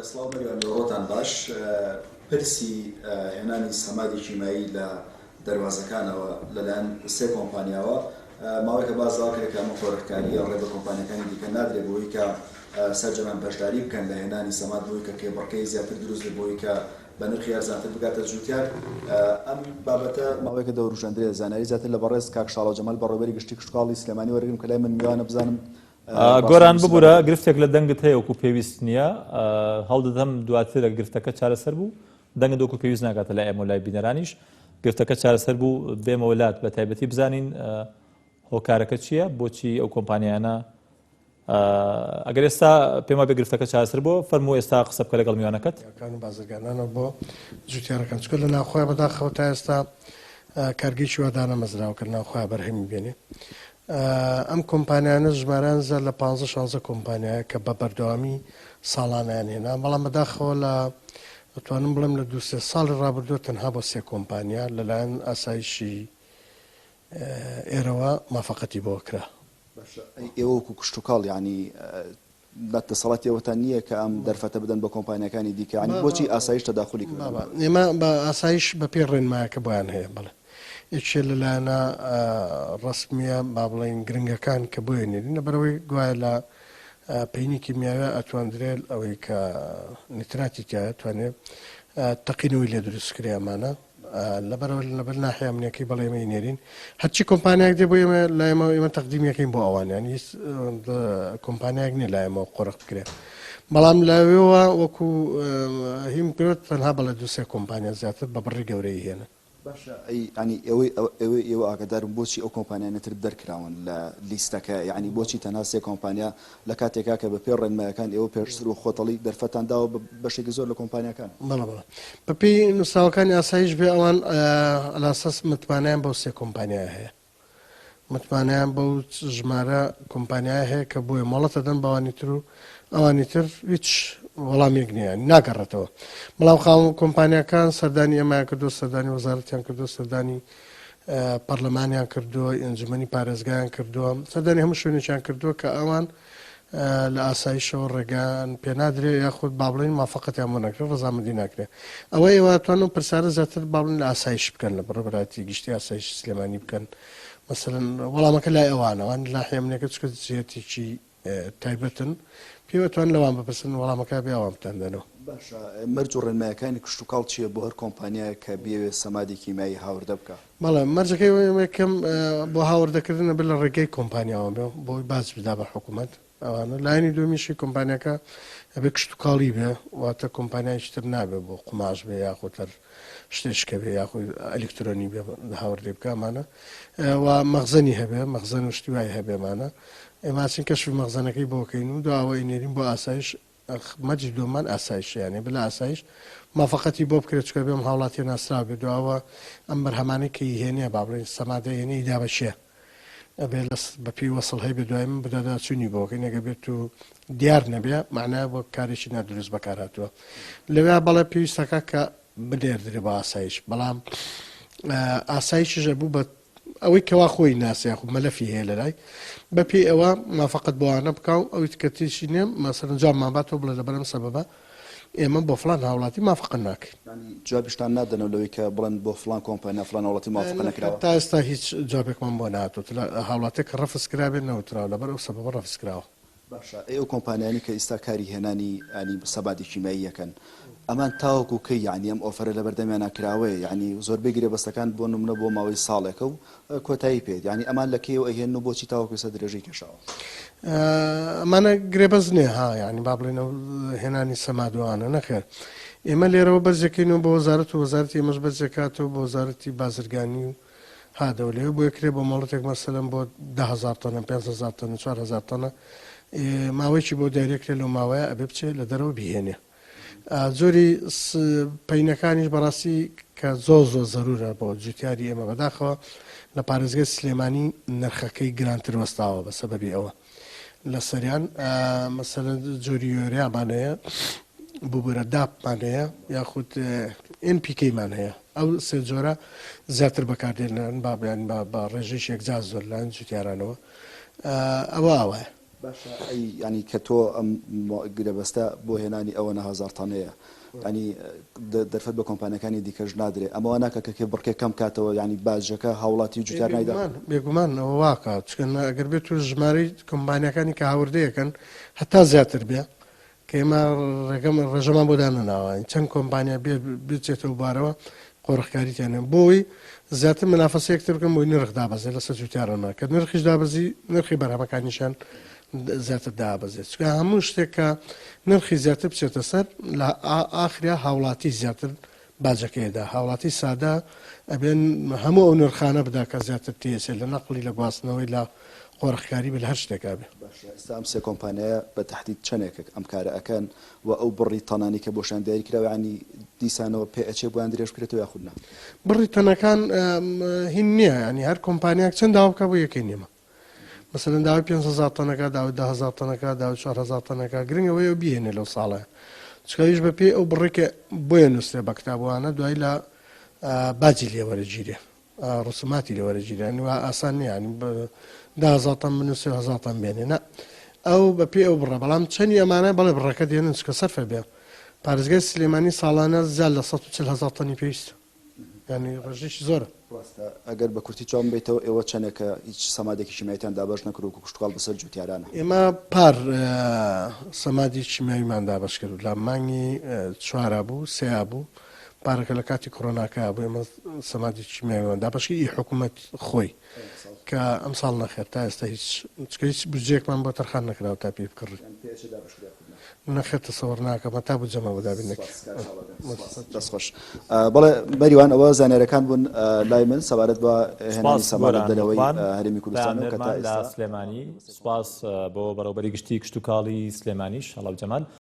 سڵاو بەریان ڕۆتان باش پرسی هێنانی سەمادی کیمایی لە دەربازەکانەوە لەلایەن سێ کۆمپانیاوە ماوەیەکە بازاکرێک ئەمە خۆرەکاری ڕێ بە کۆمپانیەکانی دیکە نادرێت بۆی کە سەرجەمان بەشداری بکەن لە هێنانی سەماد بۆی کە کێبڕکەی زیاتر دروست بۆی کە بە نرخی ئەرزانتر بگاتە جوتیار. ئەم بابەتە ماوەیەکە دەوروژاندرێت زانایی زیاتر لە بەڕێز کاک شاڵۆ جەمال بەڕێوەبەری گشتی کشتتوکاڵی سلێمانی وەرگرم کە لای من میوانە بزانم گۆران ببوورە گرفتێک لە دەنگت هەیە وەکو پێویست نییە هەڵدەدەم دواترە گرفتەکە چارەسەر بوو دەنگت وەکو پێویست ناکاتە لای ئێمە لای بینەرانیش گرفتەکە چارەسەر بوو بێمە وڵات بە تایبەتی بزانین هۆکارەکە چییە بۆچی ئەو کۆمپانیانە ئەگەر ئێستا پێما بێ گرفتەکە چارەسەر بۆ فەرموو ئێستا قسە بکە لەگەڵ میوانەکەت بازرگانانەوە بۆ جوتیارەکان چکە لە ناوخۆی بەداخەوە تا ئێستا کارگەیکی وادانە مەزراوە کە ناوخۆی بەرهەمی بێنێ ئەم کۆمپانیانە ژماران زە لە 15-16 کۆمپانیایە کە بە بەردەوامی ساڵانیان هێنا بەڵام بەداخەوە لە دەتوانم بڵێم لە 2-3 ساڵی ڕابردووە تەنها بۆ 3 کۆمپانیا لەلایەن ئاسایشی ئێرەوە مافەقەتی بۆ کرا. ئێوە وەکو کشتتوکاڵ ینی دەسەڵاتیەوەتان نییە کە ئەم دەرفەتە بدەن بە کۆمپانیەکانی دیکە ینی بۆچی ئاسایش تەداخلی ئێمە بە ئاسایش بە پێ ڕێنمایەکە بۆیان هەیە بڵێ یەکێ لەلایەنە ڕسمیە با بڵێن گرنگەکان کە بۆێنێرین لەبەرەوەی گوایە لە پەینی کیمیاوە ئەتوانرێت ئەوەی کە نیتراتی تایە توانێت تەقینەوەی لێ دروستکرێ ئەمانە لەبەرەوە لەبەر ناحیە ئەمنیەکەی بەڵێمەی نێرین هەرچی کۆمپانیاک دێ بۆ ئێمە لایەمە ئێمە تەقدیمیەکەین بۆ ئەوانیان هیچ کۆمپانیاک نیە لایەمەوە قۆڕق بکرێت بەڵام لەوێەوە وەکو هیم پێوت تەنها بەڵێ 2-3 کۆمپانیا زیاتر بە بڕی گەورەی هێنا. ینی ئێوە ئاگدارم بۆچی ئەو کۆمپانیانەتر دەرکراون لە لیستەکە یعنی بۆچی تەنها 3 کۆمپانیا لە کاتێکا کە بە پێ ڕێنمایەکان ئێوە پێشتر و خۆتەڵی دەرفەتانداوە بەشێکی زۆر لە کۆمپانیەکان بەڵێ بەپێی نووسراوەکانی ئاسایش بێ ئەوان ئەلاسەس متمانیان بەو 3 کۆمپانیا هەیە متمانیان بەو ژمارە کۆمپانیای هەیە کە بۆیە مۆڵەتە دەن بەوانی تر و ئەوانی تر هیچ وەڵامێک نییە ناگەڕێتەوە بەڵام خاوم کۆمپانیەکان سەردانی ئەمایان کردو سەردانی وەزارەتیان کردو سەردانی پەرلەمانیان کردووە ئەنجومەنی پارێزگایان کردووە سەردانی هەموو شوێنێکیان کردووە کە ئەوان لە ئاسایشەوە ڕێگان پێنادرێ یاخود با بڵێن مافەقەتیان بۆ نەکرێت ڕەزامەندی ناکرێت ئەوە ئێوەتوانن پرسیارە زیاتر با بڵێن لە ئاسایش بکەن لە بەڕێبەتی گشتی ئاسایش سلێمانی بکەن مەسەلەن وەڵامەکە لای ئەوانەوەن لە ناحیەمنێکە چکە جێتێکی تایبەتن پێوەتوان لەوان بپرسن وەڵامەکە بێ ئەوان بتاندەنەوە. باشە مەرج و ڕێنمایەکانی کشتتوکاڵ چییە بۆ هەر کۆمپانیایە کە بێوێ سەمادی کیمایی هاوردە بکە؟ بەڵێ مەرجەکەی یەکەم بۆ هاوردەکردنە بێت لە ڕێگەی کۆمپانیاوە بێ بۆی باز بدا بە حکوومەت ئەوانە لایەنی دومیشی کۆمپانیەکە ئەبێ کشتتوکاڵی بێ واتە کۆمپانیایشتر نابێ بۆ قماش بێ یاخۆتەر شتێشکە بێ یاخۆی ئەلکترۆنی بێ هاوردێ بکەمانە و مەخزەنی هەبێ مەخزەن و شتی وای هەبێمانە ئێماچین کەشف مەخزەنەکەی بۆکەین و داوای نێرین بۆ ئاسایش مەجی دۆمان ئاسایشیانێ بلا ئاسایش مافەقەتی بۆ بکرێت چکە بێم هاوڵاتی ناسرا بێ دواوە ئەم بەرهەمانەی کە هێنێ با بڵێن سەمادە هێنەی دابەشێ ئەبێ بەپی وەسڵ هەی بێ دوای من بدەدا چوونی بۆکەی نەگە بێت و دیار نەبێ معنای بۆ کارێکی نادروست بەکارهاتووە لەوێ بەڵێ پێویستەکە کە بدێردرێ بە ئاسایش بەڵام ئاسایشیشە بوو بە ئەوەی کەوا خۆی ناسیە خو مەلەفی هەیە لەلای بەپی ئەوە مافەقەت بۆوانە بکاو ئەوی کەتیشی نێم مەسەرەن جاممان باتەوە بڵێ لەبەرم سەبەبە ئێمە بۆ فلان هاوڵاتی مافەقەت ناکەین جوابیشتان نادەنەوە لەوەی کە بڵێن بۆ فلان کۆمپانیا فلان وڵاتی مافەقەت نەکراوە تا ئێستا هیچ جوابێکمان بۆ نهاتوە هاوڵاتێک کە ڕەفس کرابێت نەوتراوە لەبەر ئەو سەبەبە ڕەفس کراوە. باشە ئەو کۆمپانیانی کە ئێستا کاری هێنانی ینی سەبادی کیمایی یەکەن ئەمان تاوەکو کەی یعنی ئەم ئۆفرە لە بەردەمیان ناکراوەیە یعنی زۆر بگرێ بەستەکان بۆ نمونە بۆ ماوەی ساڵێکە و کۆتایی پێێت یعنی ئەمان لە کێوە ئەهێن و بۆچی تاوەکو سە درێژەی کێشاوە ئەمانە گرێبەز نییە ها ینی با بڵێنەوە هێنانی سەمادوانە نەخێر ئێمە لێرەوە بەرجەکەینەوە بۆ وەزارەت و وەزارەتی ئێمەش بەرجەکاتەوە بۆ وەزارەتی بازرگانی و هادەولێ بۆ یەکرێ بۆ مەڵەتێک مەسەلەن بۆ 10,000 تۆنە 5,000 تۆنە 4,000 تۆنە ماوەیەکی بۆ دایرێکرێ لەو ماوەیە ئەبێ بچێت لە دەرەوە بهێنێ زۆری پەینەکانیش بەڕاستی کە زۆر زەرورە بۆ جوتیاری ئێمە بەداخەوە لە پارێزگای سلێمانی نرخەکەی گرانتر وەستاوە بە سەبەبی ئەوە لە سەریان مەسەلەن جۆری یۆریامانەیە بووبرە داپمانەیە یاخود NPK-مان هەیە ئەو سێ جۆرە زیاتر بەکاردێنن با بیان بە ڕێژەی یەکجار زۆر لایەن جوتیارانەوە ئەوە باشە ینی کە تۆ ئەم گرەبەستە بۆ هێنانی ئەوە 1000 تانەیە ینی دەرفەت بە کۆمپانیەکانی دیکەش نادرێت ئەمەوە ناکە کە بڕکێ کەم کاتەوە ینی باجەکە هاوڵاتی جوتیار نایدا بێگومان ئەوە واکات چکن ئەگەر بێت تو ژمارەی کۆمپانیەکانی کە هاوردەیەکەن هەتا زیاتر بێ کە ئێمە ڕێژەمان بۆ دانەناوە چەند کۆمپانیا بچێتەوە بارەوە قۆڕخکاریتیانێن بۆی زیاتر منافەسەیەکتر بکەم بۆی نرخ دابەزێت لەسەر جوتیارانە کە نرخیش دابەزی نرخی بەرهەمەکانیشان زیاتر دابەزێت چکە هەموو شتێک کە نرخی زیاتر بچێتە سەر لە ئاخریا هاوڵاتی زیاتر باجەکەیدا هاوڵاتی سادا ئەبێن هەموو ئەو نرخانە بدا کە زیاتر تێسێ لە نەقلی لە گواستنەوەی لە قۆڕخکاری بە هەر شتێکا بێ ئێستا ئەم سێ کۆمپانیایە بە تهدید چەندێک ئەم کارە ئەکەن و ئەو بڕی تەنانی کە بۆشان دیاری کراوە ینی دیسانەوە پێ ئەچێ بۆیان درێژ بکرێتەوە یاخودنا بڕی تەنەکان هین نییە ینی هەر کۆمپانیاک چەند داوا بکە بۆ یەکەی نیمە مثلەن داوای 500 تەنەکە داوای 10,000 تەنەکە داوای 4,000 تەنەکە گرنگەوەی بهێنێ لەو ساڵە چکەویش بە پێی ئەو بڕێکە بۆیە نووسێ بە کتابوانە دوای لە باجی لێوەرەگیرێ ڕسوماتی لێوەرەگیرانی و ئاسان نیانی 10,000 تەن بنووسێ 1000 تەن بێنێ نە ئەو بە پێ ئەو بڕە بەڵام چەندی ئەمانە بەڵێ بڕەکە دێنن چکە سەرفە بێ پارێزگای سلێمانی ساڵانە زیاد لە 140,000 تەنی پێویستە ینی ڕژێکی زۆرە ئەگەر بە کورتی چاوم بێتەوە ئێوە چەندێکە هیچ سەمادێکی شیماییتان دابەش نەکرد و کوشتتوال بەسەر جوتیارانە ئێمە پار سەمادی شیماویمان دابش کرد لە مانگی 4 بوو 3 بوو پارەکە لە کاتی کۆڕۆناکە بوو ئێمە سەمادی شیماویمان دابشی ئی حکوومەت خۆی کە ئەم ساڵ نەخێت تا ئێستا هیچ بجێکمان بۆ تەرخان نەکراوە تا پێ بکڕی نەخێتە سەوەڕ ناکەمە تا بوو جەمە بەدابین دەستخۆش بەڵێ بەریوان ئەوە زانێرەکان بوون لای من سەبارەت بە هێنانی سەبارەت دەرەوەی هەرێمی کوردستان و کە تا ئێستا سلێمانی سوپاس بۆ بەڕێوەبەری گشتی کشت و کاڵی سلێمانیش هەڵاو جەمال